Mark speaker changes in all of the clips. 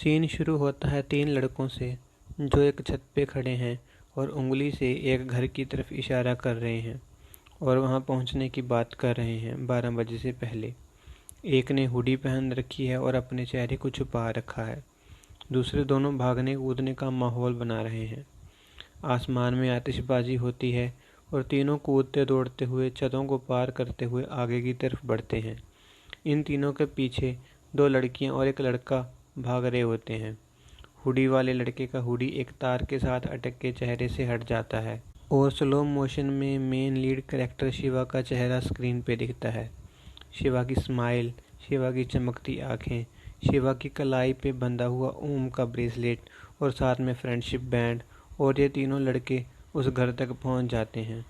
Speaker 1: Scene शुरू होता है तीन लड़कों से जो एक छत पे खड़े हैं और उंगली से एक घर की तरफ इशारा कर रहे हैं और वहां पहुंचने की बात कर रहे हैं 12 बजे से पहले। एक ने हुडी पहन रखी है और अपने चेहरे को छुपा रखा है। दूसरे दोनों भागने कूदने का माहौल बना रहे हैं। आसमान में आतिशबाजी होती है और तीनों कूदते दौड़ते हुए छतों को पार करते हुए आगे की तरफ बढ़ते हैं। इन तीनों के पीछे दो लड़कियां और एक लड़का भाग रहे होते हैं। हुडी वाले लड़के का हुडी एक तार के साथ अटक के चेहरे से हट जाता है और स्लो मोशन में मेन लीड कैरेक्टर शिवा का चेहरा स्क्रीन पे दिखता है। शिवा की स्माइल, शिवा की चमकती आंखें, शिवा की कलाई पे बंधा हुआ ओम का ब्रेसलेट और साथ में फ्रेंडशिप बैंड। और ये तीनों लड़के उस घर तक पहुंच जाते हैं।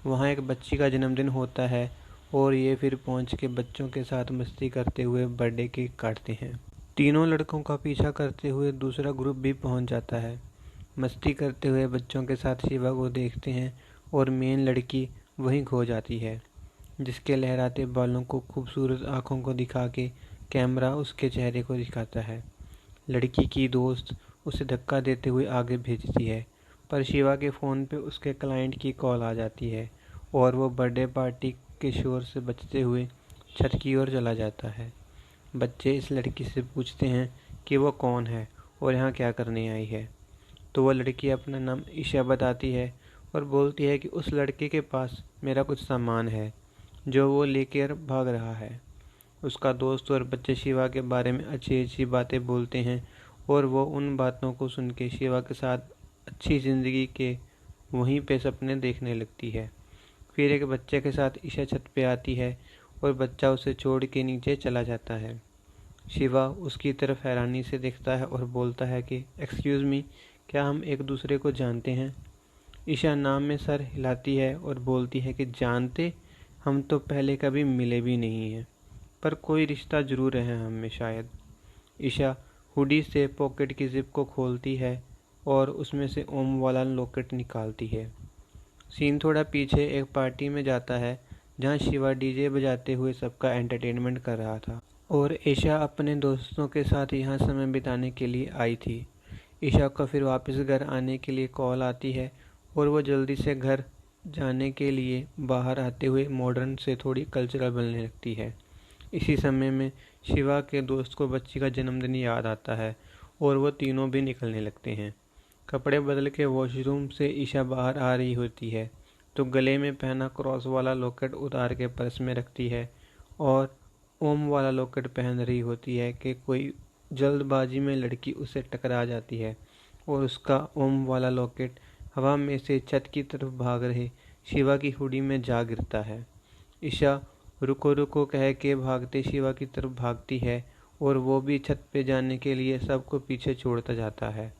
Speaker 1: वहाँ एक बच्ची का जन्मदिन होता है और ये फिर पहुंच के बच्चों के साथ मस्ती करते हुए बर्थडे केक काटते हैं। तीनों लड़कों का पीछा करते हुए दूसरा ग्रुप भी पहुंच जाता है। मस्ती करते हुए बच्चों के साथ शिवा को देखते हैं और मेन लड़की वहीं खो जाती है, जिसके लहराते बालों को खूबसूरत आंखों को दिखा के कैमरा उसके चेहरे को दिखाता है। लड़की की दोस्त उसे धक्का देते हुए आगे भेजती है, पर शिवा के फ़ोन पे उसके क्लाइंट की कॉल आ जाती है और वो बर्थडे पार्टी के शोर से बचते हुए छत की ओर चला जाता है। बच्चे इस लड़की से पूछते हैं कि वो कौन है और यहाँ क्या करने आई है, तो वह लड़की अपना नाम ईशा बताती है और बोलती है कि उस लड़के के पास मेरा कुछ सामान है जो वो लेकर भाग रहा है। उसका दोस्त और बच्चे शिवा के बारे में अच्छी अच्छी बातें बोलते हैं और वो उन बातों को सुन के शिवा के साथ अच्छी ज़िंदगी के वहीं पे सपने देखने लगती है। फिर एक बच्चे के साथ ईशा छत पे आती है और बच्चा उसे छोड़ के नीचे चला जाता है। शिवा उसकी तरफ हैरानी से देखता है और बोलता है कि एक्सक्यूज़ मी, क्या हम एक दूसरे को जानते हैं? ईशा नाम में सर हिलाती है और बोलती है कि जानते, हम तो पहले कभी मिले भी नहीं हैं, पर कोई रिश्ता जरूर है हम में शायद। ईशा हुडी से पॉकेट की जिप को खोलती है और उसमें से ओम वाला लॉकेट निकालती है। सीन थोड़ा पीछे एक पार्टी में जाता है जहां शिवा डीजे बजाते हुए सबका एंटरटेनमेंट कर रहा था और ईशा अपने दोस्तों के साथ यहाँ समय बिताने के लिए आई थी। ईशा को फिर वापस घर आने के लिए कॉल आती है और वो जल्दी से घर जाने के लिए बाहर आते हुए मॉडर्न से थोड़ी कल्चरल बनने लगती है। इसी समय में शिवा के दोस्त को बच्ची का जन्मदिन याद आता है और वो तीनों भी निकलने लगते हैं। कपड़े बदल के वॉशरूम से ईशा बाहर आ रही होती है तो गले में पहना क्रॉस वाला लॉकेट उतार के पर्स में रखती है और ओम वाला लॉकेट पहन रही होती है कि कोई जल्दबाजी में लड़की उसे टकरा जाती है और उसका ओम वाला लॉकेट हवा में से छत की तरफ भाग रहे शिवा की हुडी में जा गिरता है। ईशा रुको रुको कह के भागते शिवा की तरफ भागती है और वो भी छत पे जाने के लिए सबको पीछे छोड़ता जाता है।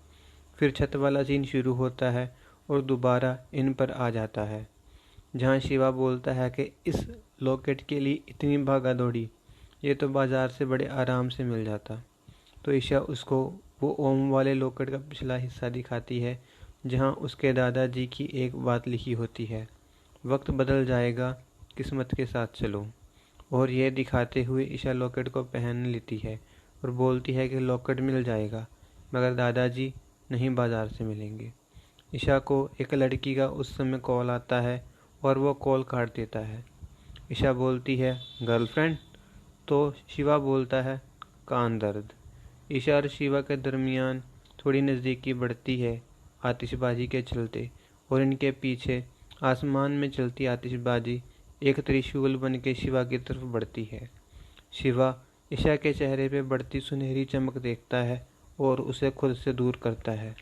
Speaker 1: फिर छत वाला सीन शुरू होता है और दोबारा इन पर आ जाता है, जहाँ शिवा बोलता है कि इस लॉकेट के लिए इतनी भागा दौड़ी, ये तो बाज़ार से बड़े आराम से मिल जाता। तो ईशा उसको वो ओम वाले लॉकेट का पिछला हिस्सा दिखाती है जहाँ उसके दादाजी की एक बात लिखी होती है, वक्त बदल जाएगा, किस्मत के साथ चलो। और यह दिखाते हुए ईशा लॉकेट को पहन लेती है और बोलती है कि लॉकेट मिल जाएगा मगर दादाजी नहीं बाज़ार से मिलेंगे। ईशा को एक लड़की का उस समय कॉल आता है और वो कॉल काट देता है। ईशा बोलती है गर्लफ्रेंड, तो शिवा बोलता है कान दर्द। ईशा और शिवा के दरमियान थोड़ी नज़दीकी बढ़ती है आतिशबाजी के चलते और इनके पीछे आसमान में चलती आतिशबाजी एक त्रिशूल बन के शिवा की तरफ बढ़ती है। शिवा ईशा के चेहरे पे बढ़ती सुनहरी चमक देखता है और उसे खुद से दूर करता है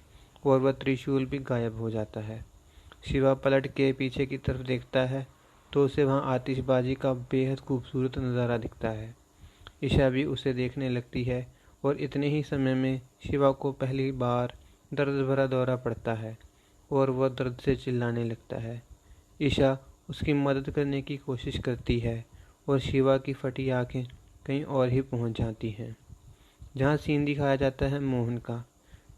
Speaker 1: और वह त्रिशूल भी गायब हो जाता है। शिवा पलट के पीछे की तरफ देखता है तो उसे वहाँ आतिशबाजी का बेहद खूबसूरत नज़ारा दिखता है। ईशा भी उसे देखने लगती है और इतने ही समय में शिवा को पहली बार दर्द भरा दौरा पड़ता है और वह दर्द से चिल्लाने लगता है। ईशा उसकी मदद करने की कोशिश करती है और शिवा की फटी आंखें कहीं और ही पहुंच जाती हैं। जहां सीन दिखाया जाता है मोहन का,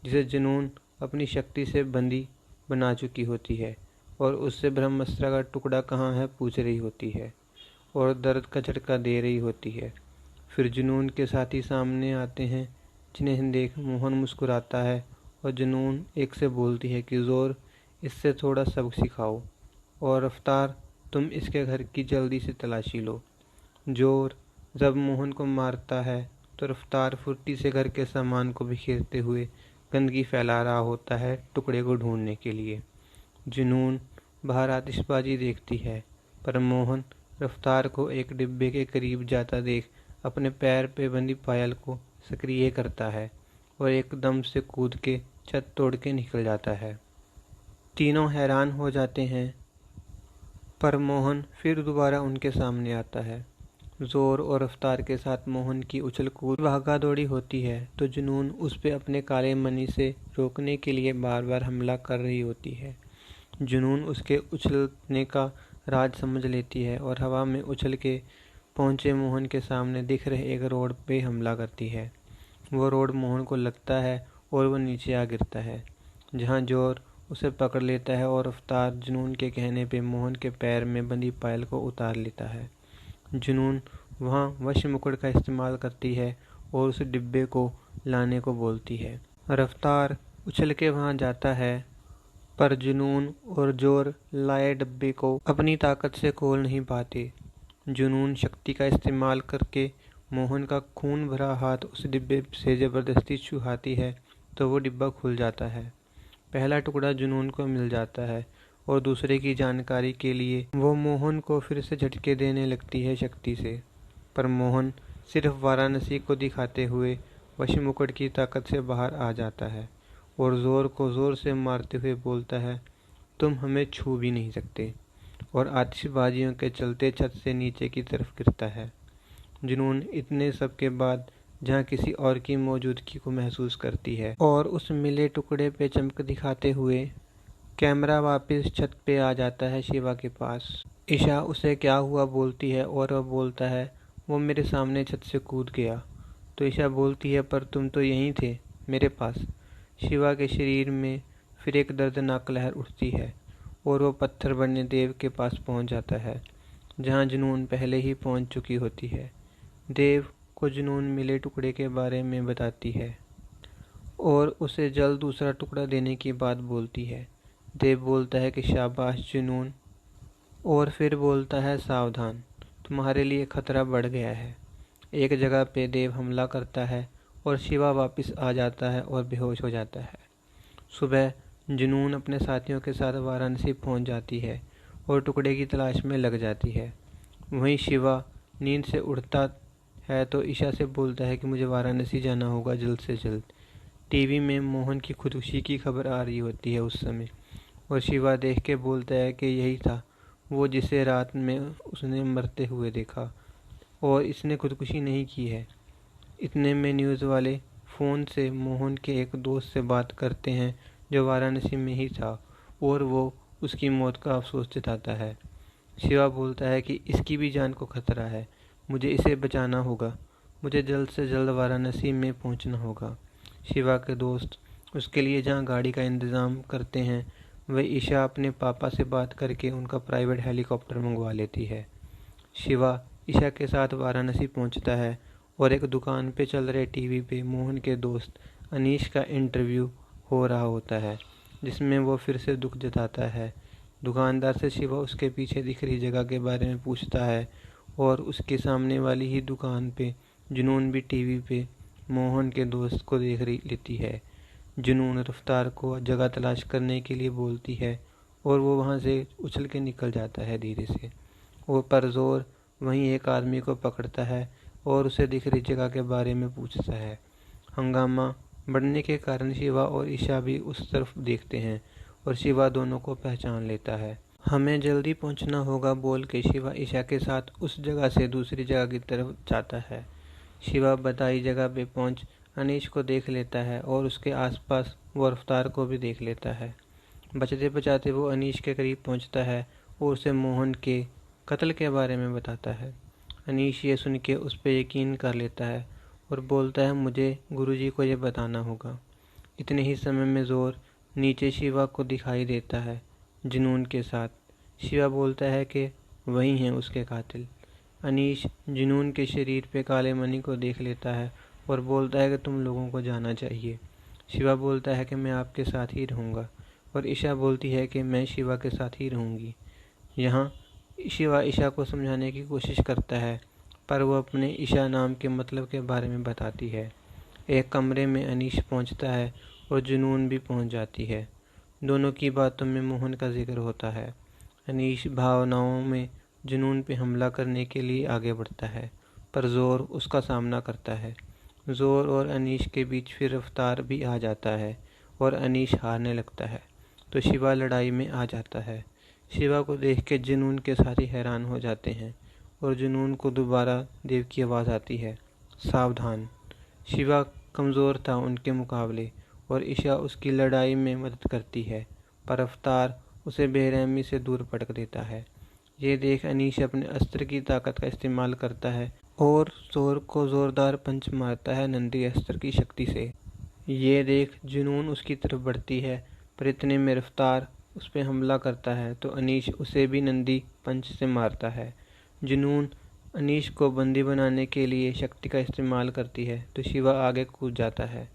Speaker 1: जिसे जुनून अपनी शक्ति से बंदी बना चुकी होती है और उससे ब्रह्मास्त्र का टुकड़ा कहाँ है पूछ रही होती है और दर्द का झटका दे रही होती है। फिर जुनून के साथी सामने आते हैं जिन्हें देख मोहन मुस्कुराता है और जुनून एक से बोलती है कि ज़ोर, इससे थोड़ा सबक सिखाओ, और रफ्तार, तुम इसके घर की जल्दी से तलाशी लो। ज़ोर जब मोहन को मारता है तो रफ्तार फुर्ती से घर के सामान को बिखेरते हुए गंदगी फैला रहा होता है टुकड़े को ढूंढने के लिए। जुनून बाहर आतिशबाजी देखती है, पर मोहन रफ्तार को एक डिब्बे के करीब जाता देख अपने पैर पे बंधी पायल को सक्रिय करता है और एकदम से कूद के छत तोड़ के निकल जाता है। तीनों हैरान हो जाते हैं, पर मोहन फिर दोबारा उनके सामने आता है। ज़ोर और रफ्तार के साथ मोहन की उछल कूद भागा दौड़ी होती है तो जुनून उस पे अपने काले मनी से रोकने के लिए बार बार हमला कर रही होती है। जुनून उसके उछलने का राज समझ लेती है और हवा में उछल के पहुंचे मोहन के सामने दिख रहे एक रोड पे हमला करती है। वो रोड मोहन को लगता है और वो नीचे आ गिरता है, जहाँ ज़ोर उसे पकड़ लेता है और रफ्तार जुनून के कहने पे मोहन के पैर में बंधी पायल को उतार लेता है। जुनून वहाँ वश मुकुट का इस्तेमाल करती है और उस डिब्बे को लाने को बोलती है। रफ्तार उछल के वहाँ जाता है, पर जुनून और ज़ोर लाए डिब्बे को अपनी ताकत से खोल नहीं पाते। जुनून शक्ति का इस्तेमाल करके मोहन का खून भरा हाथ उस डिब्बे से ज़बरदस्ती छुहाती है तो वो डिब्बा खुल जाता है। पहला टुकड़ा जुनून को मिल जाता है और दूसरे की जानकारी के लिए वो मोहन को फिर से झटके देने लगती है शक्ति से, पर मोहन सिर्फ वाराणसी को दिखाते हुए वश मुकुट की ताकत से बाहर आ जाता है और ज़ोर को ज़ोर से मारते हुए बोलता है, तुम हमें छू भी नहीं सकते, और आतिशबाजियों के चलते छत से नीचे की तरफ गिरता है। जुनून इतने सब के बाद जहाँ किसी और की मौजूदगी को महसूस करती है और उस मिले टुकड़े पे चमक दिखाते हुए कैमरा वापस छत पे आ जाता है शिवा के पास। ईशा उसे क्या हुआ बोलती है और वह बोलता है, वो मेरे सामने छत से कूद गया। तो ईशा बोलती है, पर तुम तो यहीं थे मेरे पास। शिवा के शरीर में फिर एक दर्दनाक लहर उठती है और वो पत्थर बनने देव के पास पहुंच जाता है, जहां जुनून पहले ही पहुंच चुकी होती है। देव को जुनून मिले टुकड़े के बारे में बताती है और उसे जल्द दूसरा टुकड़ा देने की बात बोलती है। देव बोलता है कि शाबाश जुनून, और फिर बोलता है, सावधान, तुम्हारे लिए खतरा बढ़ गया है। एक जगह पे देव हमला करता है और शिवा वापस आ जाता है और बेहोश हो जाता है। सुबह जुनून अपने साथियों के साथ वाराणसी पहुंच जाती है और टुकड़े की तलाश में लग जाती है। वहीं शिवा नींद से उठता है तो ईशा से बोलता है कि मुझे वाराणसी जाना होगा जल्द से जल्द। टीवी में मोहन की खुदकुशी की खबर आ रही होती है उस समय, और शिवा देख के बोलता है कि यही था वो जिसे रात में उसने मरते हुए देखा, और इसने खुदकुशी नहीं की है। इतने में न्यूज़ वाले फ़ोन से मोहन के एक दोस्त से बात करते हैं जो वाराणसी में ही था, और वो उसकी मौत का अफसोस जताता है। शिवा बोलता है कि इसकी भी जान को खतरा है, मुझे इसे बचाना होगा, मुझे जल्द से जल्द वाराणसी में पहुंचना होगा। शिवा के दोस्त उसके लिए जहां गाड़ी का इंतज़ाम करते हैं, वह ईशा अपने पापा से बात करके उनका प्राइवेट हेलीकॉप्टर मंगवा लेती है। शिवा ईशा के साथ वाराणसी पहुंचता है और एक दुकान पे चल रहे टीवी पे मोहन के दोस्त अनीश का इंटरव्यू हो रहा होता है, जिसमें वो फिर से दुख जताता है। दुकानदार से शिवा उसके पीछे दिख रही जगह के बारे में पूछता है और उसके सामने वाली ही दुकान पे जुनून भी टीवी पे मोहन के दोस्त को देख रही लेती है। जुनून रफ्तार को जगह तलाश करने के लिए बोलती है और वो वहाँ से उछल के निकल जाता है धीरे से, और पर ज़ोर वहीं एक आदमी को पकड़ता है और उसे दिख रही जगह के बारे में पूछता है। हंगामा बढ़ने के कारण शिवा और ईशा भी उस तरफ देखते हैं और शिवा दोनों को पहचान लेता है। हमें जल्दी पहुंचना होगा बोल के शिवा ईशा के साथ उस जगह से दूसरी जगह की तरफ जाता है। शिवा बताई जगह पे पहुंच अनीश को देख लेता है और उसके आसपास वो रफ्तार को भी देख लेता है। बचते बचाते वो अनीश के करीब पहुंचता है और उसे मोहन के कत्ल के बारे में बताता है। अनीश ये सुन के उस पर यकीन कर लेता है और बोलता है, मुझे गुरुजी को ये बताना होगा। इतने ही समय में ज़ोर नीचे शिवा को दिखाई देता है जुनून के साथ। शिवा बोलता है कि वही हैं उसके कातिल। अनीश जुनून के शरीर पे काले मणि को देख लेता है और बोलता है कि तुम लोगों को जाना चाहिए। शिवा बोलता है कि मैं आपके साथ ही रहूँगा, और ईशा बोलती है कि मैं शिवा के साथ ही रहूँगी। यहाँ शिवा ईशा को समझाने की कोशिश करता है, पर वो अपने ईशा नाम के मतलब के बारे में बताती है। एक कमरे में अनीश पहुँचता है और जुनून भी पहुँच जाती है। दोनों की बातों में मोहन का जिक्र होता है। अनीश भावनाओं में जुनून पे हमला करने के लिए आगे बढ़ता है, पर ज़ोर उसका सामना करता है। ज़ोर और अनीश के बीच फिर रफ्तार भी आ जाता है और अनीश हारने लगता है, तो शिवा लड़ाई में आ जाता है। शिवा को देख के जुनून के साथी हैरान हो जाते हैं और जुनून को दोबारा देव की आवाज़ आती है, सावधान। शिवा कमज़ोर था उनके मुकाबले और ईशा उसकी लड़ाई में मदद करती है, पर रफ्तार उसे बेरहमी से दूर पटक देता है। ये देख अनीश अपने अस्त्र की ताकत का इस्तेमाल करता है और ज़ोर को ज़ोरदार पंच मारता है नंदी अस्त्र की शक्ति से। ये देख जुनून उसकी तरफ बढ़ती है, पर इतने में रफ्तार उस पर हमला करता है तो अनीश उसे भी नंदी पंच से मारता है। जुनून अनीश को बंदी बनाने के लिए शक्ति का इस्तेमाल करती है तो शिवा आगे कूद जाता है।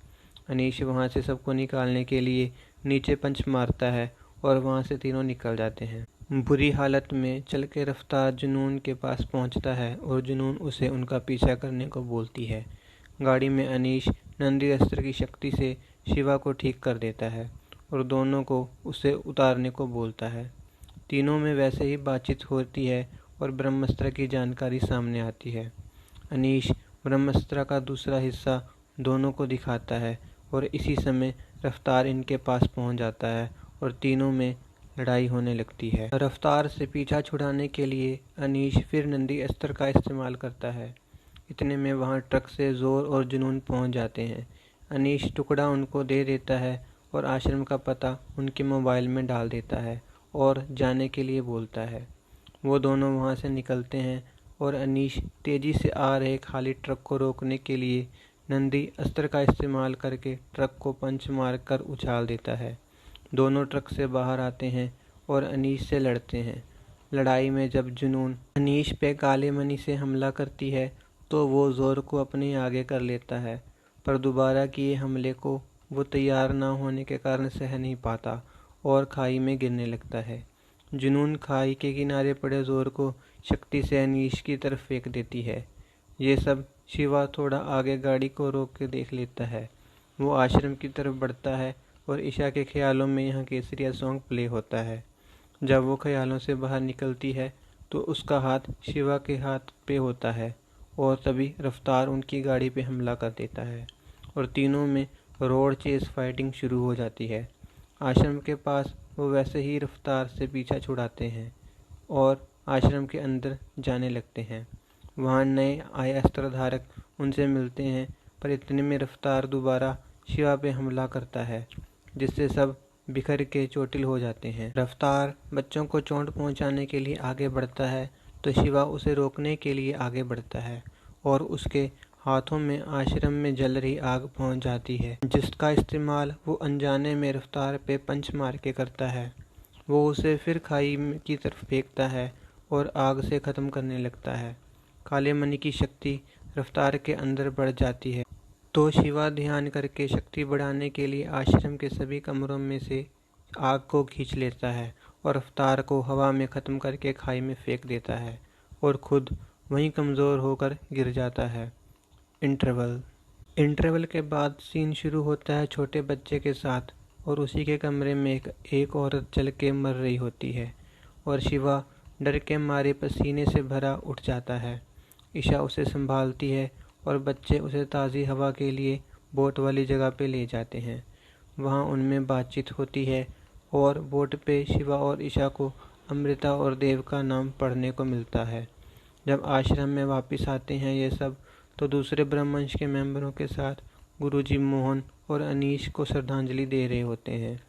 Speaker 1: अनीश वहाँ से सबको निकालने के लिए नीचे पंच मारता है और वहाँ से तीनों निकल जाते हैं। बुरी हालत में चल के रफ्तार जुनून के पास पहुँचता है और जुनून उसे उनका पीछा करने को बोलती है। गाड़ी में अनीश नंदी अस्त्र की शक्ति से शिवा को ठीक कर देता है और दोनों को उसे उतारने को बोलता है। तीनों में वैसे ही बातचीत होती है और ब्रह्मास्त्र की जानकारी सामने आती है। अनीश ब्रह्मास्त्र का दूसरा हिस्सा दोनों को दिखाता है और इसी समय रफ्तार इनके पास पहुंच जाता है और तीनों में लड़ाई होने लगती है। रफ्तार से पीछा छुड़ाने के लिए अनीश फिर नंदी अस्त्र का इस्तेमाल करता है। इतने में वहां ट्रक से ज़ोर और जुनून पहुंच जाते हैं। अनीश टुकड़ा उनको दे देता है और आश्रम का पता उनके मोबाइल में डाल देता है और जाने के लिए बोलता है। वो दोनों वहां से निकलते हैं और अनीश तेज़ी से आ रहे खाली ट्रक को रोकने के लिए नंदी अस्त्र का इस्तेमाल करके ट्रक को पंच मार कर उछाल देता है। दोनों ट्रक से बाहर आते हैं और अनीश से लड़ते हैं। लड़ाई में जब जुनून अनीश पे काले मनी से हमला करती है तो वो ज़ोर को अपने आगे कर लेता है, पर दोबारा किए हमले को वो तैयार ना होने के कारण सह नहीं पाता और खाई में गिरने लगता है। जुनून खाई के किनारे पड़े ज़ोर को शक्ति से अनीश की तरफ फेंक देती है। ये सब शिवा थोड़ा आगे गाड़ी को रोक के देख लेता है। वो आश्रम की तरफ बढ़ता है और ईशा के ख्यालों में यहाँ केसरिया सॉन्ग प्ले होता है। जब वो ख्यालों से बाहर निकलती है तो उसका हाथ शिवा के हाथ पे होता है और तभी रफ्तार उनकी गाड़ी पे हमला कर देता है और तीनों में रोड चेस फाइटिंग शुरू हो जाती है। आश्रम के पास वो वैसे ही रफ्तार से पीछा छुड़ाते हैं और आश्रम के अंदर जाने लगते हैं। वहाँ नए आए अस्त्रधारक उनसे मिलते हैं, पर इतने में रफ्तार दोबारा शिवा पे हमला करता है, जिससे सब बिखर के चोटिल हो जाते हैं। रफ्तार बच्चों को चोट पहुंचाने के लिए आगे बढ़ता है तो शिवा उसे रोकने के लिए आगे बढ़ता है और उसके हाथों में आश्रम में जल रही आग पहुंच जाती है, जिसका इस्तेमाल वो अनजाने में रफ्तार पे पंच मार के करता है। वो उसे फिर खाई की तरफ फेंकता है और आग से ख़त्म करने लगता है। काले मणि की शक्ति रफ्तार के अंदर बढ़ जाती है तो शिवा ध्यान करके शक्ति बढ़ाने के लिए आश्रम के सभी कमरों में से आग को खींच लेता है और रफ्तार को हवा में ख़त्म करके खाई में फेंक देता है और खुद वहीं कमज़ोर होकर गिर जाता है। इंटरवल के बाद सीन शुरू होता है छोटे बच्चे के साथ और उसी के कमरे में एक औरत जल के मर रही होती है और शिवा डर के मारे पसीने से भरा उठ जाता है। ईशा उसे संभालती है और बच्चे उसे ताज़ी हवा के लिए बोट वाली जगह पे ले जाते हैं। वहाँ उनमें बातचीत होती है और बोट पे शिवा और ईशा को अमृता और देव का नाम पढ़ने को मिलता है। जब आश्रम में वापस आते हैं ये सब तो दूसरे ब्रह्मवंश के मेंबरों के साथ गुरुजी मोहन और अनीश को श्रद्धांजलि दे रहे होते हैं।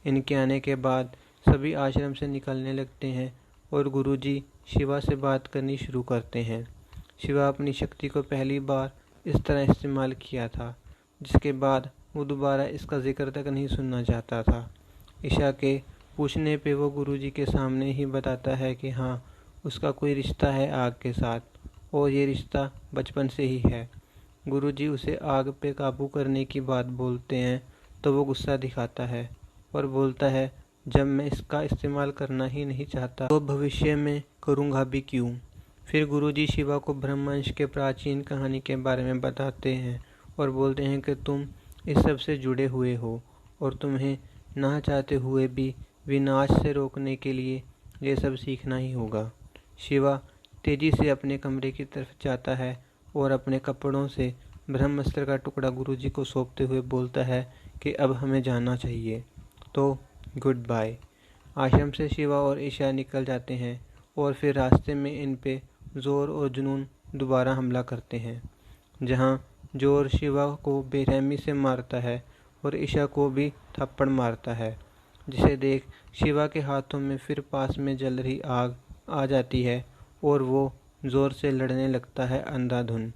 Speaker 1: इनके आने के बाद सभी आश्रम से निकलने लगते हैं और गुरुजी शिवा से बात करनी शुरू करते हैं। शिवा अपनी शक्ति को पहली बार इस तरह इस्तेमाल किया था, जिसके बाद वो दोबारा इसका जिक्र तक नहीं सुनना चाहता था। ईशा के पूछने पे वो गुरुजी के सामने ही बताता है कि हाँ, उसका कोई रिश्ता है आग के साथ और ये रिश्ता बचपन से ही है। गुरुजी उसे आग पे काबू करने की बात बोलते हैं तो वो गुस्सा दिखाता है और बोलता है, जब मैं इसका इस्तेमाल करना ही नहीं चाहता तो भविष्य में करूँगा भी क्यों। फिर गुरुजी शिवा को ब्रह्मवंश के प्राचीन कहानी के बारे में बताते हैं और बोलते हैं कि तुम इस सब से जुड़े हुए हो और तुम्हें ना चाहते हुए भी विनाश से रोकने के लिए ये सब सीखना ही होगा। शिवा तेजी से अपने कमरे की तरफ जाता है और अपने कपड़ों से ब्रह्मास्त्र का टुकड़ा गुरुजी को सौंपते हुए बोलता है कि अब हमें जाना चाहिए, तो गुड बाय। आश्रम से शिवा और ईशा निकल जाते हैं और फिर रास्ते में इन पे जोर और जुनून दोबारा हमला करते हैं, जहाँ जोर शिवा को बेरहमी से मारता है और ईशा को भी थप्पड़ मारता है, जिसे देख शिवा के हाथों में फिर पास में जल रही आग आ जाती है और वो जोर से लड़ने लगता है अंधाधुन।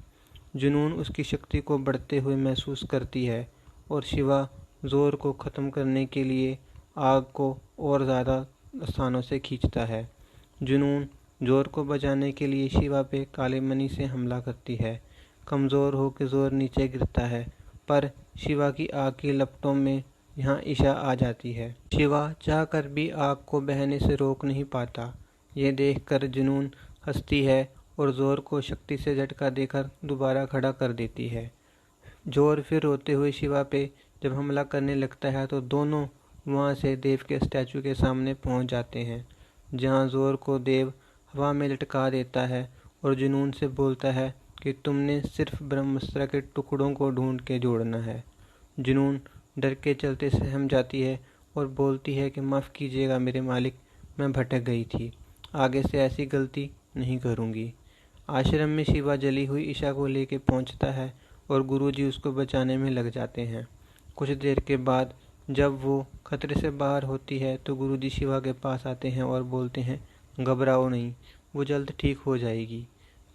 Speaker 1: जुनून उसकी शक्ति को बढ़ते हुए महसूस करती है और शिवा जोर को ख़त्म करने के लिए आग को और ज़्यादा स्थानों से खींचता है। जुनून जोर को बचाने के लिए शिवा पे काले मणि से हमला करती है। कमज़ोर होकर जोर नीचे गिरता है, पर शिवा की आग की लपटों में यहाँ ईशा आ जाती है। शिवा चाहकर भी आग को बहने से रोक नहीं पाता। ये देखकर जुनून हंसती है और जोर को शक्ति से झटका देकर दोबारा खड़ा कर देती है। जोर फिर रोते हुए शिवा पे जब हमला करने लगता है तो दोनों वहाँ से देव के स्टैचू के सामने पहुँच जाते हैं, जहाँ जोर को देव हवा में लटका देता है और जुनून से बोलता है कि तुमने सिर्फ ब्रह्मास्त्र के टुकड़ों को ढूंढ के जोड़ना है। जुनून डर के चलते सहम जाती है और बोलती है कि माफ़ कीजिएगा मेरे मालिक, मैं भटक गई थी, आगे से ऐसी गलती नहीं करूँगी। आश्रम में शिवा जली हुई ईशा को लेके पहुँचता है और गुरुजी उसको बचाने में लग जाते हैं। कुछ देर के बाद जब वो खतरे से बाहर होती है तो गुरुजी शिवा के पास आते हैं और बोलते हैं, घबराओ नहीं, वो जल्द ठीक हो जाएगी।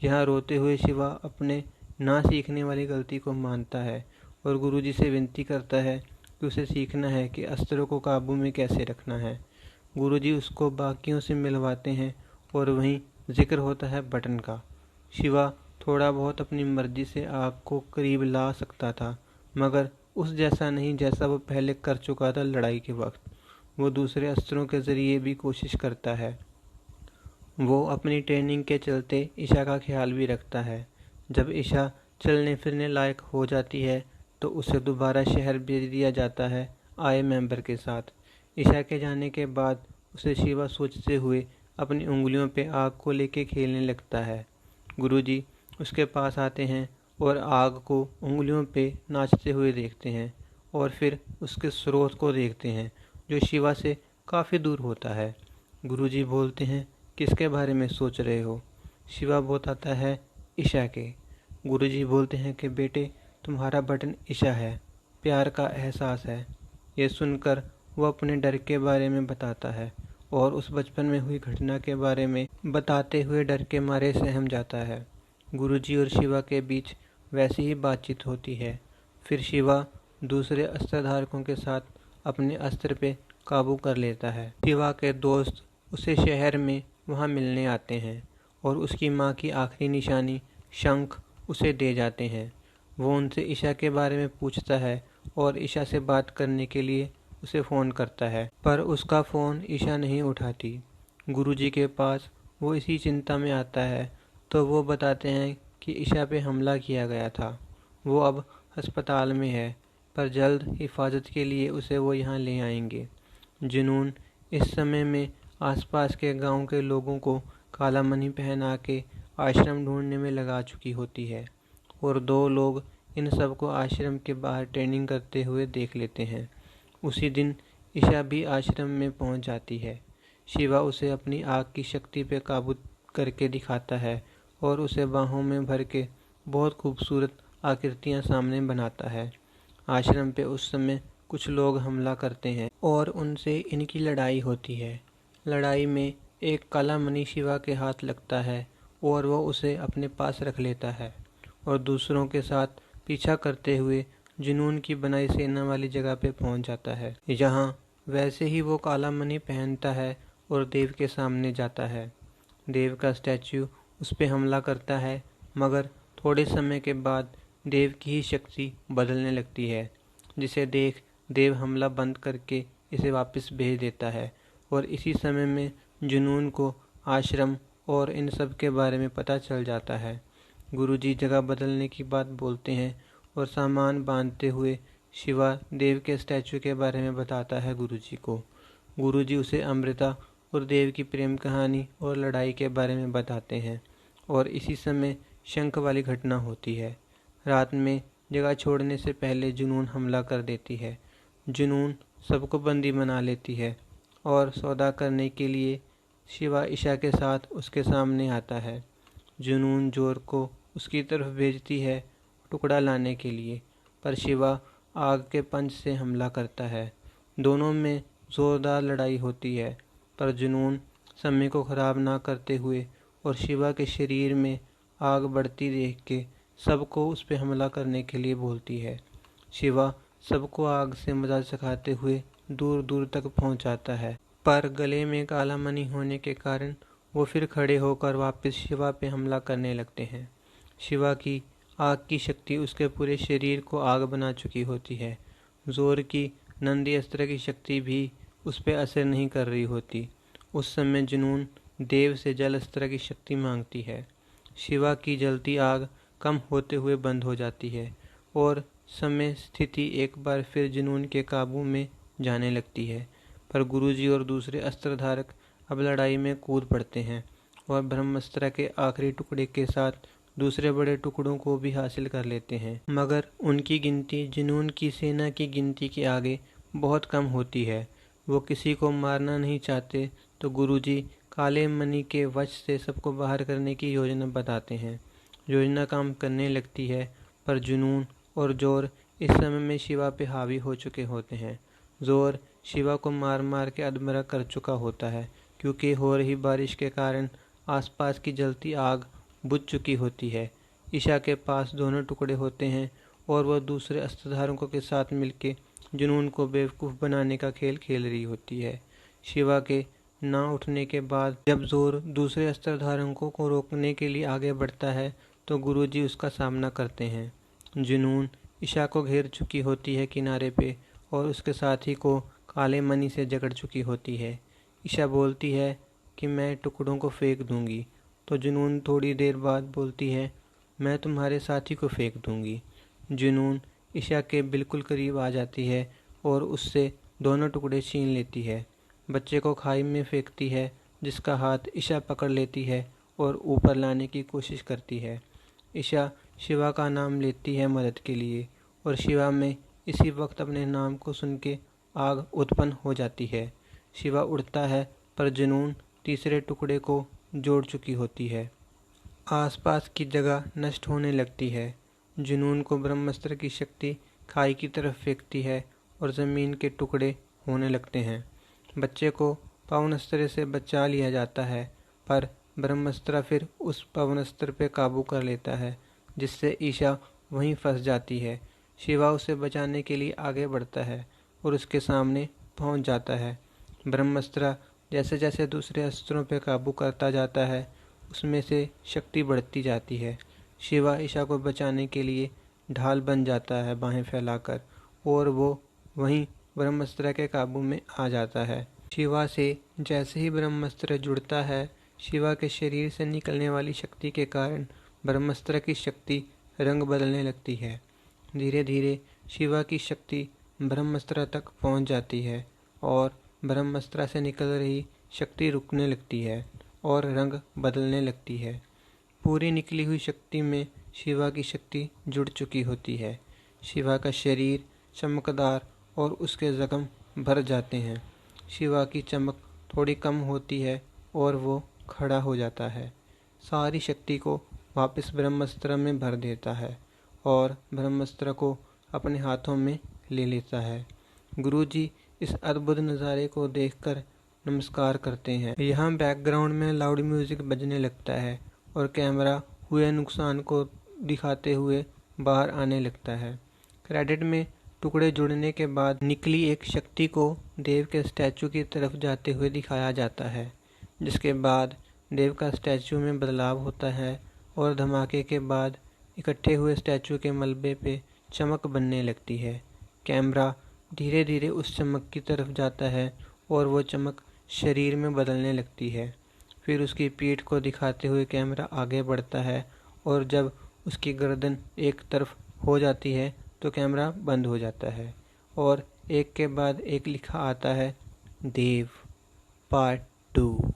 Speaker 1: यहाँ रोते हुए शिवा अपने ना सीखने वाली गलती को मानता है और गुरुजी से विनती करता है कि उसे सीखना है कि अस्त्रों को काबू में कैसे रखना है। गुरुजी उसको बाकियों से मिलवाते हैं और वहीं जिक्र होता है बटन का। शिवा थोड़ा बहुत अपनी मर्जी से आग को करीब ला सकता था, मगर उस जैसा नहीं जैसा वो पहले कर चुका था लड़ाई के वक्त। वो दूसरे अस्त्रों के ज़रिए भी कोशिश करता है। वो अपनी ट्रेनिंग के चलते ईशा का ख्याल भी रखता है। जब ईशा चलने फिरने लायक हो जाती है तो उसे दोबारा शहर भेज दिया जाता है आए मेंबर के साथ। ईशा के जाने के बाद उसे शिवा सोचते हुए अपनी उंगलियों पे आग को लेके खेलने लगता है। गुरुजी उसके पास आते हैं और आग को उंगलियों पे नाचते हुए देखते हैं और फिर उसके स्रोत को देखते हैं जो शिवा से काफ़ी दूर होता है। गुरुजी बोलते हैं, किसके बारे में सोच रहे हो? शिवा बताता है, ईशा के। गुरुजी बोलते हैं कि बेटे, तुम्हारा बटन ईशा है, प्यार का एहसास है। ये सुनकर वो अपने डर के बारे में बताता है और उस बचपन में हुई घटना के बारे में बताते हुए डर के मारे सहम जाता है। गुरुजी और शिवा के बीच वैसी ही बातचीत होती है। फिर शिवा दूसरे अस्त्रधारकों के साथ अपने अस्त्र पे काबू कर लेता है। शिवा के दोस्त उसे शहर में वहाँ मिलने आते हैं और उसकी माँ की आखिरी निशानी शंख उसे दे जाते हैं। वो उनसे ईशा के बारे में पूछता है और ईशा से बात करने के लिए उसे फ़ोन करता है, पर उसका फ़ोन ईशा नहीं उठाती। गुरुजी के पास वो इसी चिंता में आता है तो वो बताते हैं कि ईशा पे हमला किया गया था। वो अब अस्पताल में है, पर जल्द हिफाजत के लिए उसे वो यहाँ ले आएंगे। जुनून इस समय में आसपास के गांव के लोगों को काला मणि पहना के आश्रम ढूंढने में लगा चुकी होती है और दो लोग इन सबको आश्रम के बाहर ट्रेनिंग करते हुए देख लेते हैं। उसी दिन ईशा भी आश्रम में पहुंच जाती है। शिवा उसे अपनी आग की शक्ति पे काबू करके दिखाता है और उसे बाहों में भर के बहुत खूबसूरत आकृतियां सामने बनाता है। आश्रम पे उस समय कुछ लोग हमला करते हैं और उनसे इनकी लड़ाई होती है। लड़ाई में एक काला मणि शिवा के हाथ लगता है और वो उसे अपने पास रख लेता है और दूसरों के साथ पीछा करते हुए जुनून की बनाई सेना वाली जगह पे पहुंच जाता है। यहाँ वैसे ही वो काला मणि पहनता है और देव के सामने जाता है। देव का स्टैचू उस पे हमला करता है, मगर थोड़े समय के बाद देव की ही शक्ति बदलने लगती है, जिसे देख देव हमला बंद करके इसे वापस भेज देता है। और इसी समय में जुनून को आश्रम और इन सब के बारे में पता चल जाता है। गुरुजी जगह बदलने की बात बोलते हैं और सामान बांधते हुए शिवा देव के स्टैचू के बारे में बताता है गुरुजी को। गुरुजी उसे अमृता और देव की प्रेम कहानी और लड़ाई के बारे में बताते हैं। और इसी समय शंख वाली घटना होती है। रात में जगह छोड़ने से पहले जुनून हमला कर देती है। जुनून सबको बंदी बना लेती है और सौदा करने के लिए शिवा ईशा के साथ उसके सामने आता है। जुनून जोर को उसकी तरफ भेजती है टुकड़ा लाने के लिए, पर शिवा आग के पंच से हमला करता है। दोनों में जोरदार लड़ाई होती है, पर जुनून समय को खराब ना करते हुए और शिवा के शरीर में आग बढ़ती देख के सबको उस पर हमला करने के लिए बोलती है। शिवा सबको आग से मजा चखाते हुए दूर दूर तक पहुंचाता है, पर गले में काला मणि होने के कारण वो फिर खड़े होकर वापस शिवा पे हमला करने लगते हैं। शिवा की आग की शक्ति उसके पूरे शरीर को आग बना चुकी होती है। जोर की नंदी अस्त्र की शक्ति भी उस पर असर नहीं कर रही होती। उस समय जुनून देव से जल अस्त्र की शक्ति मांगती है। शिवा की जलती आग कम होते हुए बंद हो जाती है और समय स्थिति एक बार फिर जुनून के काबू में जाने लगती है। पर गुरुजी और दूसरे अस्त्रधारक अब लड़ाई में कूद पड़ते हैं और ब्रह्मास्त्र के आखिरी टुकड़े के साथ दूसरे बड़े टुकड़ों को भी हासिल कर लेते हैं, मगर उनकी गिनती जुनून की सेना की गिनती के आगे बहुत कम होती है। वो किसी को मारना नहीं चाहते, तो गुरुजी काले मणि के वश से सबको बाहर करने की योजना बताते हैं। योजना काम करने लगती है, पर जुनून और जोर इस समय में शिवा पे हावी हो चुके होते हैं। जोर शिवा को मार मार के अधमरा कर चुका होता है, क्योंकि हो रही बारिश के कारण आसपास की जलती आग बुझ चुकी होती है। ईशा के पास दोनों टुकड़े होते हैं और वह दूसरे अस्त्रधारकों के साथ मिलकर जुनून को बेवकूफ़ बनाने का खेल खेल रही होती है। शिवा के ना उठने के बाद जब जोर दूसरे अस्त्रधारकों को रोकने के लिए आगे बढ़ता है, तो गुरुजी उसका सामना करते हैं। जुनून ईशा को घेर चुकी होती है किनारे पे और उसके साथी को काले मणि से जकड़ चुकी होती है। ईशा बोलती है कि मैं टुकड़ों को फेंक दूंगी, तो जुनून थोड़ी देर बाद बोलती है मैं तुम्हारे साथी को फेंक दूंगी। जुनून ईशा के बिल्कुल करीब आ जाती है और उससे दोनों टुकड़े छीन लेती है। बच्चे को खाई में फेंकती है, जिसका हाथ ईशा पकड़ लेती है और ऊपर लाने की कोशिश करती है। ईशा शिवा का नाम लेती है मदद के लिए और शिवा में इसी वक्त अपने नाम को सुन के आग उत्पन्न हो जाती है। शिवा उड़ता है, पर जुनून तीसरे टुकड़े को जोड़ चुकी होती है। आसपास की जगह नष्ट होने लगती है। जुनून को ब्रह्मास्त्र की शक्ति खाई की तरफ फेंकती है और ज़मीन के टुकड़े होने लगते हैं। बच्चे को पवनास्त्र से बचा लिया जाता है, पर ब्रह्मास्त्र फिर उस पवनास्त्र पे काबू कर लेता है, जिससे ईशा वहीं फंस जाती है। शिवा उसे बचाने के लिए आगे बढ़ता है और उसके सामने पहुंच जाता है। ब्रह्मास्त्र जैसे जैसे दूसरे अस्त्रों पे काबू करता जाता है, उसमें से शक्ति बढ़ती जाती है। शिवा ईशा को बचाने के लिए ढाल बन जाता है बाहें फैलाकर, और वो वहीं ब्रह्मास्त्र के काबू में आ जाता है। शिवा से जैसे ही ब्रह्मास्त्र जुड़ता है, शिवा के शरीर से निकलने वाली शक्ति के कारण ब्रह्मास्त्र की शक्ति रंग बदलने लगती है। धीरे धीरे शिवा की शक्ति ब्रह्मास्त्र तक पहुंच जाती है और ब्रह्मास्त्र से निकल रही शक्ति रुकने लगती है और रंग बदलने लगती है। पूरी निकली हुई शक्ति में शिवा की शक्ति जुड़ चुकी होती है। शिवा का शरीर चमकदार और उसके जख्म भर जाते हैं। शिवा की चमक थोड़ी कम होती है और वो खड़ा हो जाता है। सारी शक्ति को वापस ब्रह्मास्त्र में भर देता है और ब्रह्मास्त्र को अपने हाथों में ले लेता है। गुरुजी इस अद्भुत नज़ारे को देखकर नमस्कार करते हैं। यहाँ बैकग्राउंड में लाउड म्यूजिक बजने लगता है और कैमरा हुए नुकसान को दिखाते हुए बाहर आने लगता है। क्रेडिट में टुकड़े जुड़ने के बाद निकली एक शक्ति को देव के स्टैचू की तरफ जाते हुए दिखाया जाता है, जिसके बाद देव का स्टैचू में बदलाव होता है और धमाके के बाद इकट्ठे हुए स्टैचू के मलबे पे चमक बनने लगती है। कैमरा धीरे धीरे उस चमक की तरफ जाता है और वो चमक शरीर में बदलने लगती है। फिर उसकी पीठ को दिखाते हुए कैमरा आगे बढ़ता है और जब उसकी गर्दन एक तरफ हो जाती है तो कैमरा बंद हो जाता है और एक के बाद एक लिखा आता है, देव पार्ट 2।